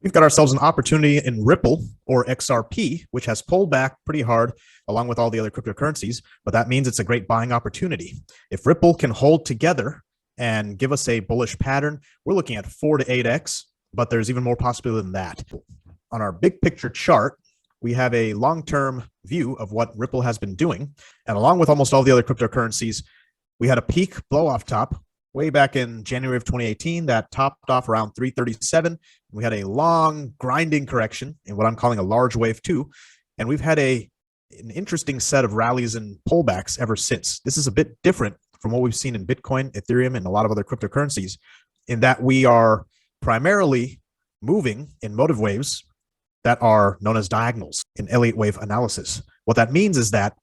We've got ourselves an opportunity in Ripple or XRP, which has pulled back pretty hard along with all the other cryptocurrencies, but that means it's a great buying opportunity. If Ripple can hold together and give us a bullish pattern, we're looking at 4 to 8x, but there's even more possibility than that. On our big picture chart, we have a long-term view of what Ripple has been doing. And along with almost all the other cryptocurrencies, we had a peak blow off top way back in January of 2018 that topped off around 337. We had a long grinding correction in what I'm calling a large wave 2. And we've had an interesting set of rallies and pullbacks ever since. This is a bit different from what we've seen in Bitcoin, Ethereum, and a lot of other cryptocurrencies in that we are primarily moving in motive waves that are known as diagonals in Elliott Wave analysis. What that means is that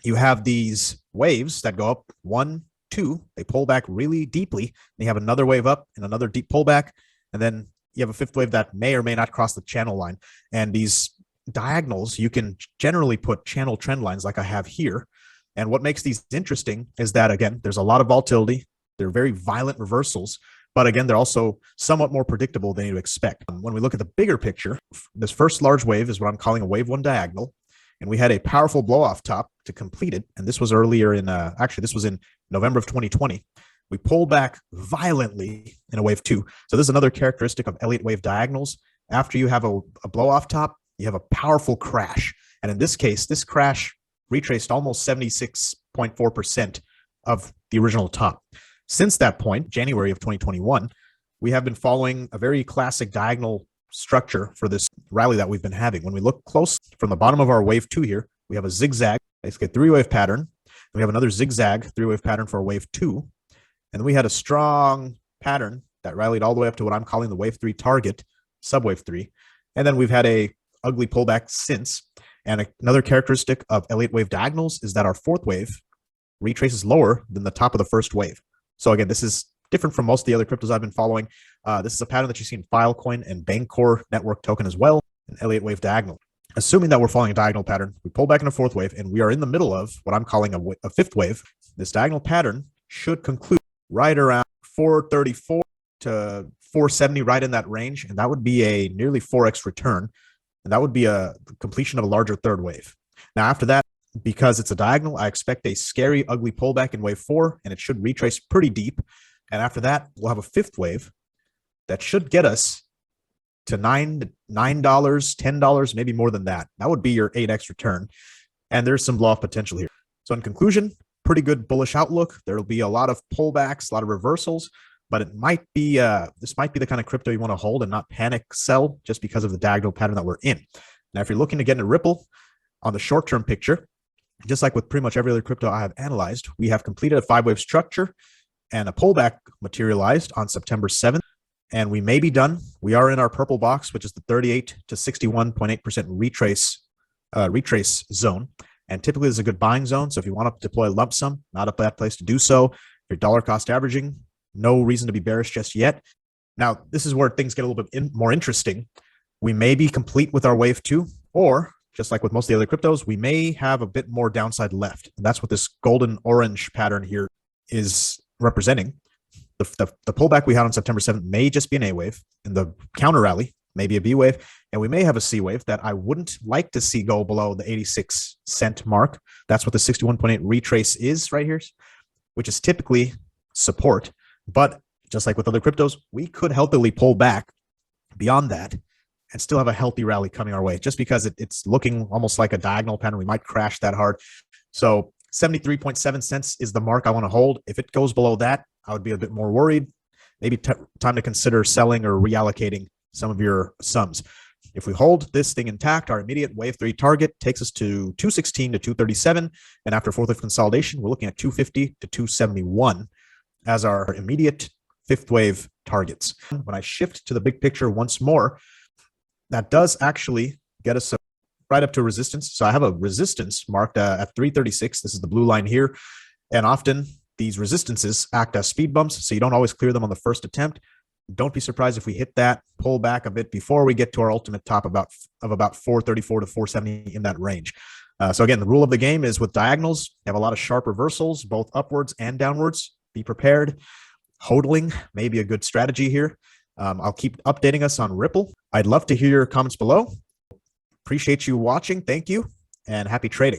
you have these waves that go up 1, 2, they pull back really deeply, and you have another wave up and another deep pullback, and then you have a fifth wave that may or may not cross the channel line. And these diagonals, you can generally put channel trend lines like I have here. And what makes these interesting is that, again, there's a lot of volatility. They're very violent reversals, but again, they're also somewhat more predictable than you'd expect. When we look at the bigger picture, this first large wave is what I'm calling a wave 1 diagonal. And we had a powerful blow off top to complete it. And this was earlier in, actually, this was in November of 2020. We pulled back violently in a wave 2. So this is another characteristic of Elliott Wave diagonals. After you have a blow off top, you have a powerful crash. And in this case, this crash retraced almost 76.4% of the original top. Since that point, January of 2021, we have been following a very classic diagonal structure for this rally that we've been having. When we look close from the bottom of our wave 2 here, we have a zigzag, basically a 3-wave pattern. We have another zigzag 3-wave pattern for wave 2. And we had a strong pattern that rallied all the way up to what I'm calling the wave 3 target, subwave 3. And then we've had a ugly pullback since. And another characteristic of Elliott Wave diagonals is that our fourth wave retraces lower than the top of the first wave. So again, this is different from most of the other cryptos I've been following. This is a pattern that you see in Filecoin and Bancor network token as well, an Elliott Wave diagonal. Assuming that we're following a diagonal pattern, we pull back in a fourth wave, and we are in the middle of what I'm calling a fifth wave. This diagonal pattern should conclude right around 434 to 470, right in that range, and that would be a nearly 4x return, and that would be a completion of a larger third wave. Now, after that, because it's a diagonal, I expect a scary, ugly pullback in wave 4, and it should retrace pretty deep. And after that, we'll have a fifth wave that should get us to $9, $10, maybe more than that. That would be your 8x return. And there's some blow-off potential here. So in conclusion, pretty good bullish outlook. There'll be a lot of pullbacks, a lot of reversals, but it might be this might be the kind of crypto you want to hold and not panic sell just because of the diagonal pattern that we're in. Now, if you're looking to get into Ripple on the short-term picture, just like with pretty much every other crypto I have analyzed, we have completed a 5-wave structure and a pullback materialized on September 7th, and we may be done. We are in our purple box, which is the 38 to 61.8% retrace zone. And typically this is a good buying zone. So if you want to deploy a lump sum, not a bad place to do so. If you're dollar cost averaging, no reason to be bearish just yet. Now, this is where things get a little bit more interesting. We may be complete with our wave 2, or just like with most of the other cryptos, we may have a bit more downside left. And that's what this golden orange pattern here is representing. The pullback we had on September 7th may just be an A wave, and the counter rally may be a B wave, and we may have a C wave that I wouldn't like to see go below the 86 cent mark. That's what the 61.8 retrace is right here, which is typically support. But just like with other cryptos, we could healthily pull back beyond that and still have a healthy rally coming our way. Just because it's looking almost like a diagonal pattern, we might crash that hard. So 73.7 cents is the mark I want to hold. If it goes below that, I would be a bit more worried. Maybe time to consider selling or reallocating some of your sums. If we hold this thing intact, our immediate wave 3 target takes us to 216 to 237. And after fourth wave consolidation, we're looking at 250 to 271 as our immediate fifth wave targets. When I shift to the big picture once more, that does actually get us right up to resistance. So I have a resistance marked at 336. This is the blue line here. And often these resistances act as speed bumps, so you don't always clear them on the first attempt. Don't be surprised if we hit that, pull back a bit before we get to our ultimate top of about 434 to 470 in that range. So again, the rule of the game is with diagonals, you have a lot of sharp reversals, both upwards and downwards. Be prepared. Hodling may be a good strategy here. I'll keep updating us on Ripple. I'd love to hear your comments below. Appreciate you watching. Thank you, and happy trading.